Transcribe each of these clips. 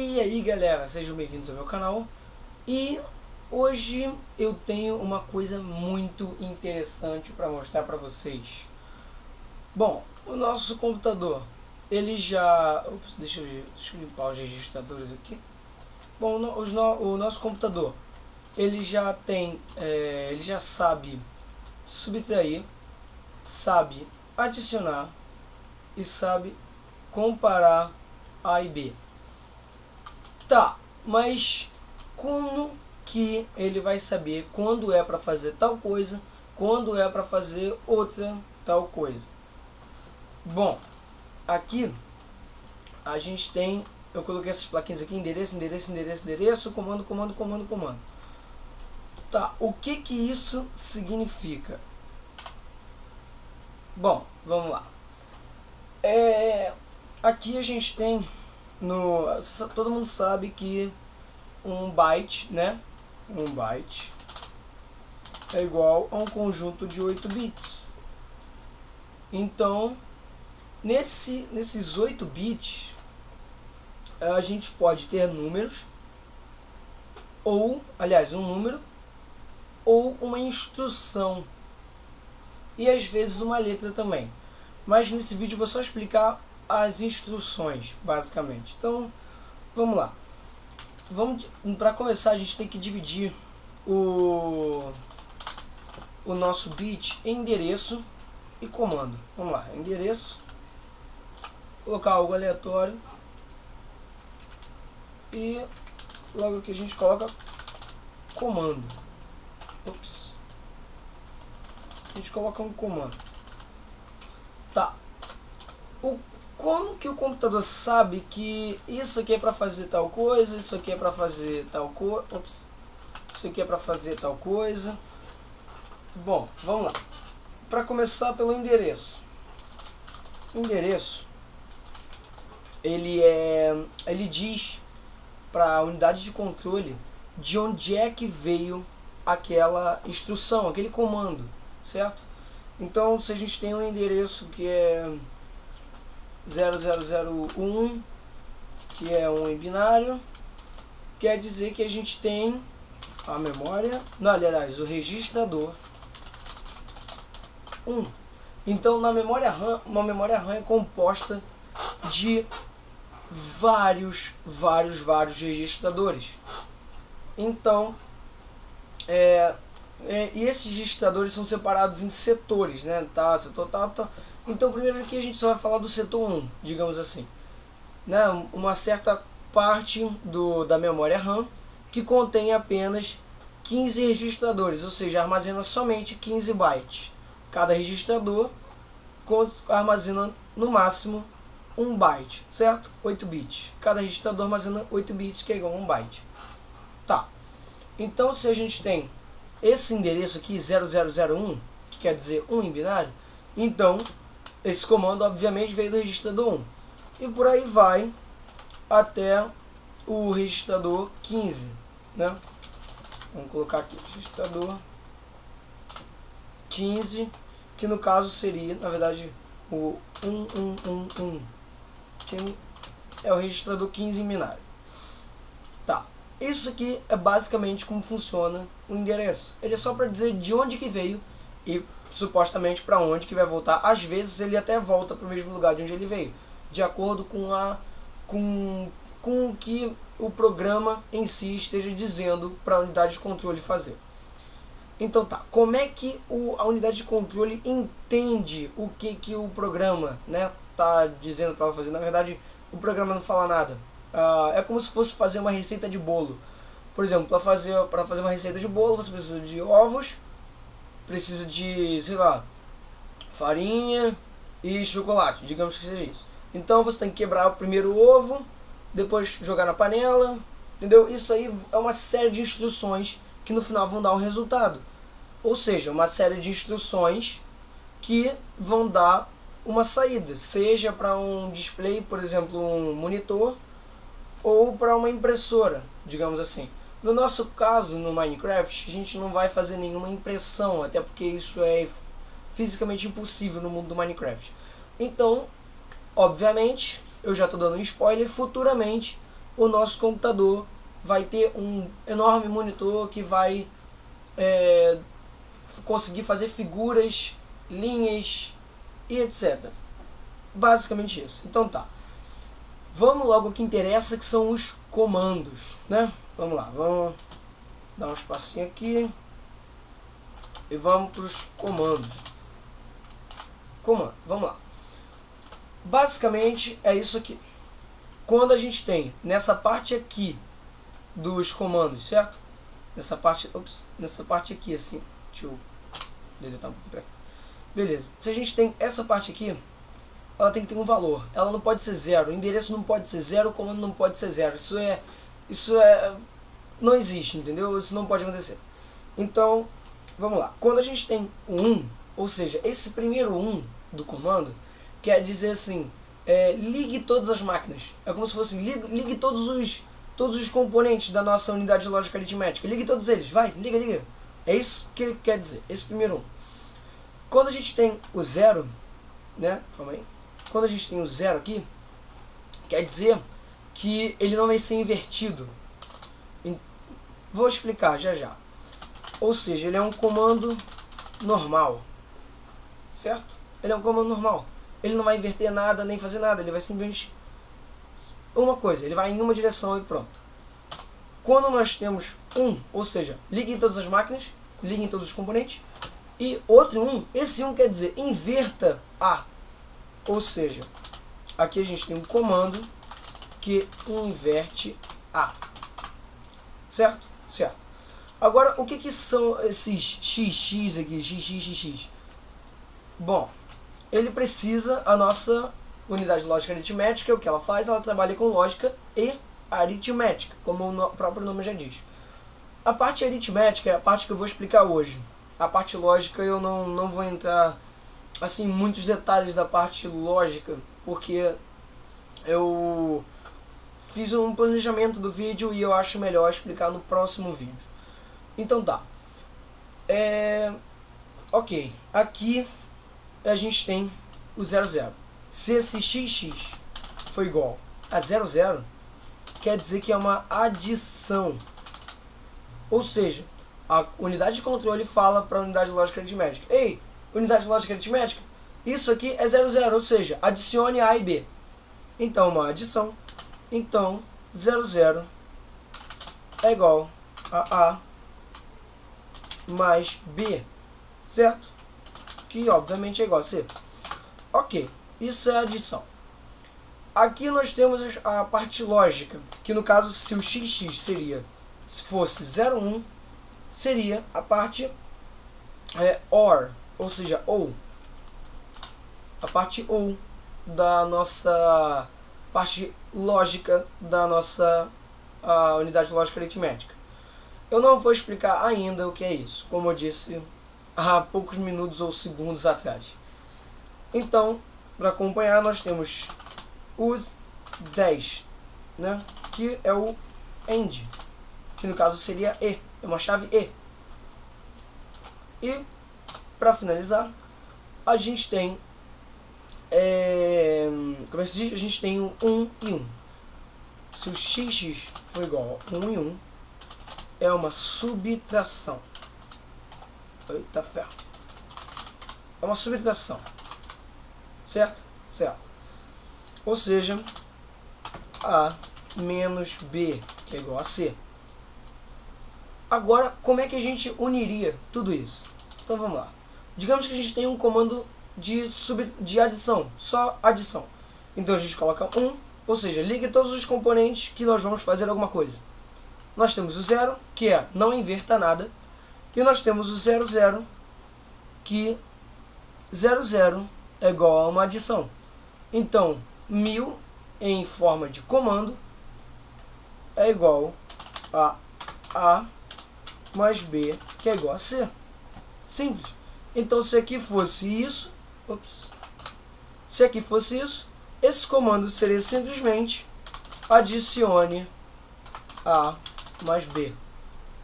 E aí galera, sejam bem-vindos ao meu canal. E hoje eu tenho uma coisa muito interessante para mostrar para vocês. Bom, o nosso computador, ele já... Ops, deixa eu limpar os registradores aqui. Bom, o nosso computador, ele já tem, ele já sabe subtrair, sabe adicionar e sabe comparar A e B. Tá, mas como que ele vai saber quando é para fazer tal coisa, quando é para fazer outra tal coisa? Bom, aqui a gente tem, eu coloquei essas plaquinhas aqui, endereço, comando. Tá, o que isso significa? Bom, vamos lá. Aqui a gente tem, todo mundo sabe que um byte, né? Um byte é igual a um conjunto de 8 bits. Então, nesses 8 bits, a gente pode ter números, ou, aliás, um número, ou uma instrução, e às vezes uma letra também. Mas nesse vídeo eu vou só explicar as instruções, basicamente. Então, vamos lá. Para começar, a gente tem que dividir o nosso bit em endereço e comando. Vamos lá, endereço, colocar algo aleatório e logo aqui a gente coloca comando. Ops. A gente coloca um comando. Tá. Como que o computador sabe que isso aqui é para fazer tal coisa, isso aqui é para fazer tal coisa, isso aqui é para fazer tal coisa? Bom, vamos lá. Para começar pelo endereço. O endereço, ele diz para a unidade de controle de onde é que veio aquela instrução, aquele comando, certo? Então, se a gente tem um endereço que é 0001, que é um em binário, quer dizer que a gente tem a memória, não, aliás, o registrador 1. Então, na memória RAM, uma memória RAM é composta de vários registradores. Então, e esses registradores são separados em setores, né? Tá, setor tal. Então, primeiro aqui a gente só vai falar do setor 1, digamos assim, né? Uma certa parte da memória RAM que contém apenas 15 registradores, ou seja, armazena somente 15 bytes. Cada registrador armazena no máximo 1 byte, certo? 8 bits. Cada registrador armazena 8 bits, que é igual a 1 byte. Tá. Então, se a gente tem esse endereço aqui, 0001, que quer dizer 1 em binário, então esse comando obviamente veio do registrador 1. E por aí vai até o registrador 15, né? Vamos colocar aqui, registrador 15, que no caso seria, na verdade, o 1111, que é o registrador 15 em binário. Tá. Isso aqui é basicamente como funciona o endereço. Ele é só para dizer de onde que veio e supostamente para onde que vai voltar. Às vezes ele até volta para o mesmo lugar de onde ele veio, de acordo com o que o programa em si esteja dizendo para a unidade de controle fazer. Então tá, como é que a unidade de controle entende o que o programa, né, tá dizendo para ela fazer? Na verdade, o programa não fala nada. É como se fosse fazer uma receita de bolo. Por exemplo, para fazer uma receita de bolo, você precisa de ovos, precisa de, sei lá, farinha e chocolate, digamos que seja isso. Então você tem que quebrar o primeiro ovo, depois jogar na panela, entendeu? Isso aí é uma série de instruções que no final vão dar um resultado. Ou seja, uma série de instruções que vão dar uma saída, seja para um display, por exemplo, um monitor, ou para uma impressora, digamos assim. No nosso caso, no Minecraft, a gente não vai fazer nenhuma impressão, até porque isso é fisicamente impossível no mundo do Minecraft. Então, obviamente, eu já estou dando um spoiler, futuramente o nosso computador vai ter um enorme monitor que vai conseguir fazer figuras, linhas e etc. Basicamente isso. Então tá. Vamos logo ao que interessa, que são os comandos, né? Vamos lá, vamos dar um espacinho aqui e vamos para os comandos. Vamos lá. Basicamente é isso aqui. Quando a gente tem nessa parte aqui dos comandos, certo? Nessa parte aqui assim, deixa eu deletar um pouquinho pra cá. Beleza. Se a gente tem essa parte aqui, ela tem que ter um valor. Ela não pode ser zero. O endereço não pode ser zero, o comando não pode ser zero. Não existe, entendeu? Isso não pode acontecer. Então, vamos lá. Quando a gente tem o 1, ou seja, esse primeiro 1 do comando, quer dizer assim, ligue todas as máquinas. É como se fosse ligue todos os componentes da nossa unidade de lógica aritmética. Ligue todos eles, vai, liga. É isso que ele quer dizer, esse primeiro 1. Quando a gente tem o 0, né? Calma aí. Quando a gente tem o 0 aqui, quer dizer que ele não vai ser invertido. Vou explicar já. Ou seja, ele é um comando normal, certo? Ele é um comando normal. Ele não vai inverter nada, nem fazer nada. Ele vai simplesmente uma coisa. Ele vai em uma direção e pronto. Quando nós temos 1, ou seja, ligue em todas as máquinas, ligue em todos os componentes, e outro 1, esse 1 quer dizer inverta A. Ou seja, aqui a gente tem um comando que inverte A. Certo? Certo. Agora, o que são esses XX aqui? XXXX. Bom, ele precisa, a nossa unidade de lógica aritmética, o que ela faz? Ela trabalha com lógica e aritmética, como o próprio nome já diz. A parte aritmética é a parte que eu vou explicar hoje. A parte lógica eu não vou entrar assim muitos detalhes da parte lógica, porque eu fiz um planejamento do vídeo e eu acho melhor explicar no próximo vídeo. Então tá. Ok, aqui a gente tem o 00. Se esse XX for igual a 00, quer dizer que é uma adição. Ou seja, a unidade de controle fala para a unidade de lógica aritmética: ei, unidade de lógica aritmética, isso aqui é 00, ou seja, adicione A e B. Então, uma adição. Então, 00 é igual a A mais B, certo? Que obviamente é igual a C. Ok, isso é adição. Aqui nós temos a parte lógica, que no caso, se o XX seria, se fosse 01, seria a parte OR, ou seja, ou. A parte OU da nossa parte lógica da nossa unidade de lógica aritmética. Eu não vou explicar ainda o que é isso, como eu disse há poucos minutos ou segundos atrás. Então, para acompanhar, nós temos os 10, né? Que é o AND, que no caso seria E, é uma chave E. E, para finalizar, a gente tem como é que se diz? A gente tem o 1 e 1. Se o XX for igual a 1 e 1, é uma subtração. Eita ferro. É uma subtração. Certo? Certo. Ou seja, A menos B, que é igual a C. Agora, como é que a gente uniria tudo isso? Então vamos lá. Digamos que a gente tem um comando de adição, só adição. Então a gente coloca 1, ou seja, ligue todos os componentes que nós vamos fazer alguma coisa. Nós temos o 0, que é não inverta nada, e nós temos o 00, que 00 é igual a uma adição. Então, 1000 em forma de comando é igual a A mais B, que é igual a C. Simples. Então, se aqui fosse isso, se aqui fosse isso, esse comando seria simplesmente adicione A mais B.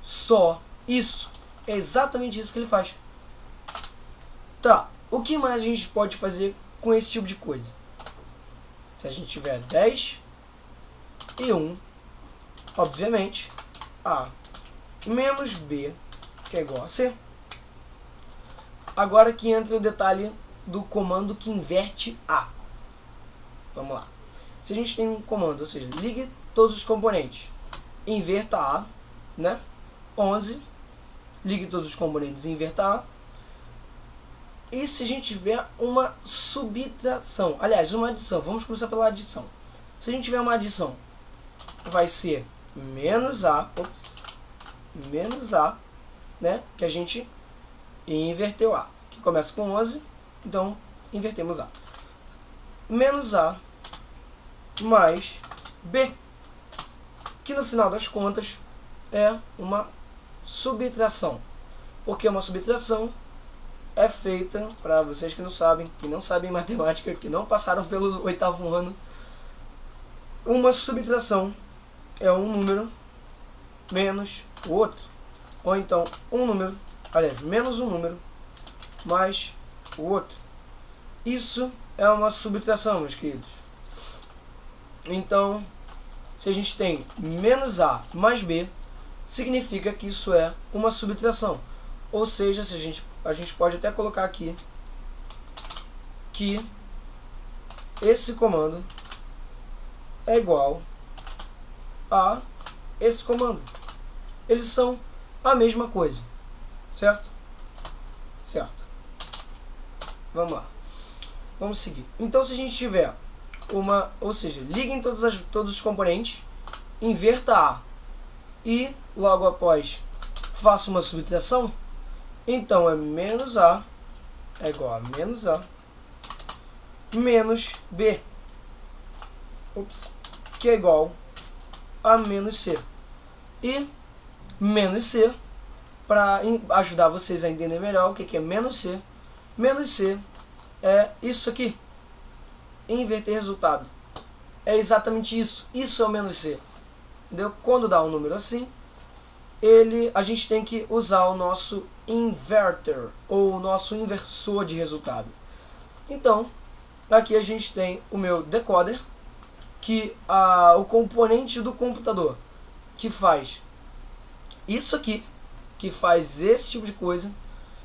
Só isso. É exatamente isso que ele faz. Tá, o que mais a gente pode fazer com esse tipo de coisa? Se a gente tiver 10 e 1, obviamente, A menos B, que é igual a C. Agora que entra o detalhe do comando que inverte A. Vamos lá. Se a gente tem um comando, ou seja, ligue todos os componentes, inverta A, né? 11, ligue todos os componentes e inverta A. E se a gente tiver uma subtração, aliás, uma adição, vamos começar pela adição. Se a gente tiver uma adição, vai ser menos A, né? Que a gente inverteu A, que começa com 11, então invertemos A. Menos A mais B, que no final das contas é uma subtração. Porque uma subtração é feita, para vocês que não sabem matemática, que não passaram pelo 8º ano, uma subtração é um número menos o outro. Ou então um número, aliás, menos um número mais o outro. Isso é uma subtração, meus queridos. Então, se a gente tem menos A mais B, significa que isso é uma subtração. Ou seja, se a gente pode até colocar aqui que esse comando é igual a esse comando. Eles são a mesma coisa, certo? Certo. Vamos lá. Vamos seguir. Então, se a gente tiver uma, ou seja, liguem todos os componentes, inverta A e logo após faça uma subtração, então é menos A é igual a menos A menos B, que é igual a menos C. E menos C, para ajudar vocês a entender melhor o que é menos C é isso aqui, inverter resultado. É exatamente isso. Isso é o menos C. Entendeu? Quando dá um número assim, a gente tem que usar o nosso inverter, ou o nosso inversor de resultado. Então, aqui a gente tem o meu decoder, que o componente do computador que faz isso aqui, que faz esse tipo de coisa,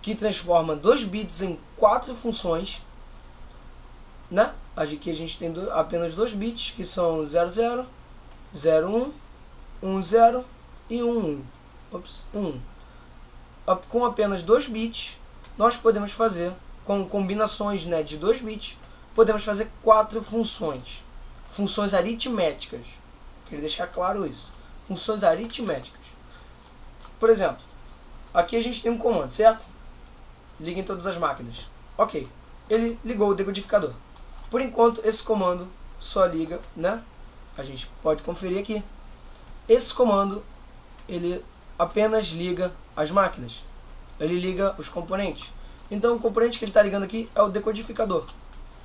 que transforma 2 bits em 4 funções, né? Aqui a gente tem apenas 2 bits, que são 00, 01, 10 e 11. 1. Com apenas 2 bits, nós podemos fazer, com combinações, né, de 2 bits, podemos fazer 4 funções. Funções aritméticas. Queria deixar claro isso. Funções aritméticas. Por exemplo, aqui a gente tem um comando, certo? Liga em todas as máquinas. Ok. Ele ligou o decodificador. Por enquanto, esse comando só liga, né? A gente pode conferir aqui. Esse comando, ele apenas liga as máquinas. Ele liga os componentes. Então, o componente que ele está ligando aqui é o decodificador.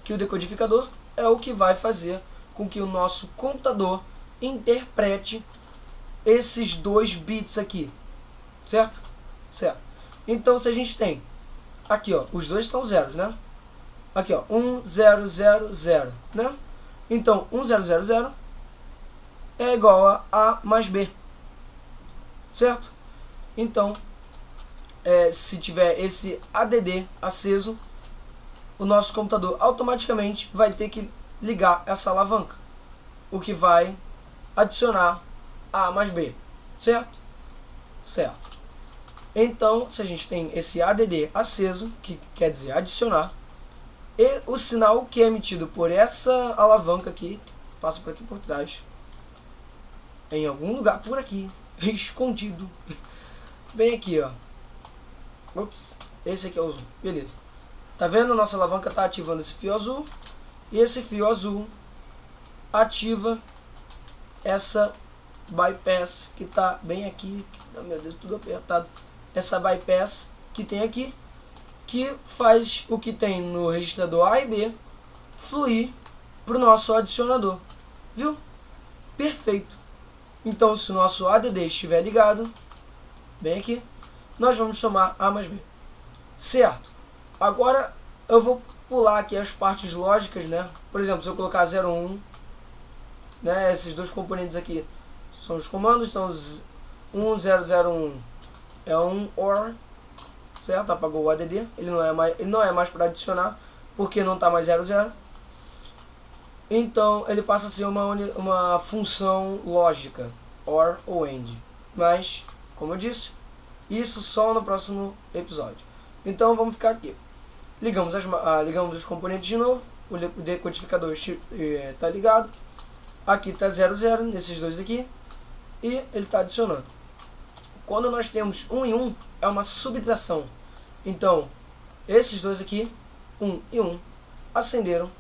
Que o decodificador é o que vai fazer com que o nosso computador interprete esses 2 bits aqui. Certo? Certo. Então, se a gente tem aqui, ó, os dois estão zeros, né? Aqui, ó, 1, 0, 0, 0, né? Então, 1, 0, 0, 0 é igual a A mais B. Certo? Então, se tiver esse ADD aceso, o nosso computador automaticamente vai ter que ligar essa alavanca, o que vai adicionar A mais B. Certo? Certo. Então, se a gente tem esse ADD aceso, que quer dizer adicionar, e o sinal que é emitido por essa alavanca aqui, que passa por aqui por trás, em algum lugar por aqui, escondido, bem aqui, ó. Esse aqui é o azul, beleza. Tá vendo? Nossa alavanca tá ativando esse fio azul, e esse fio azul ativa essa bypass que tá bem aqui, meu Deus, tudo apertado. Essa bypass que tem aqui, que faz o que tem no registrador A e B fluir para o nosso adicionador. Viu? Perfeito. Então, se o nosso ADD estiver ligado, bem aqui, nós vamos somar A mais B. Certo. Agora, eu vou pular aqui as partes lógicas, né? Por exemplo, se eu colocar 0, 1, né? Esses dois componentes aqui são os comandos. Então 1001 é um OR, certo? Apagou o ADD, ele não é mais para adicionar, porque não está mais 00. Então ele passa a ser uma função lógica, OR ou AND. Mas, como eu disse, isso só no próximo episódio. Então vamos ficar aqui. Ligamos os componentes de novo, o decodificador está ligado, aqui está 00 nesses dois aqui, e ele está adicionando. Quando nós temos 1 e 1, é uma subtração. Então, esses dois aqui, 1 e 1, acenderam,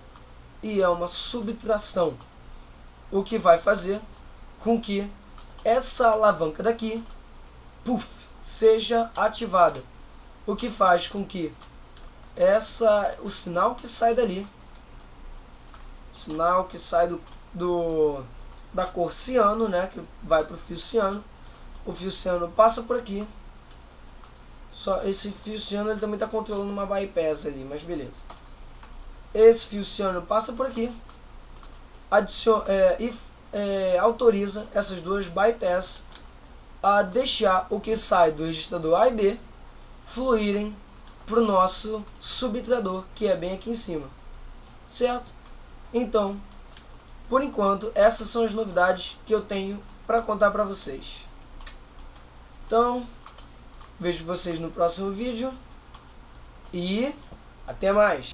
e é uma subtração, o que vai fazer com que essa alavanca daqui, seja ativada, o que faz com que o sinal que sai dali, da cor ciano, né, que vai para o fio ciano, o fio ciano passa por aqui. Só esse fio ciano ele também está controlando uma bypass ali, mas beleza. Esse fio ciano passa por aqui, autoriza essas duas bypass a deixar o que sai do registrador A e B fluírem para o nosso subtrador, que é bem aqui em cima, certo? Então, por enquanto, essas são as novidades que eu tenho para contar para vocês. Então, vejo vocês no próximo vídeo e até mais!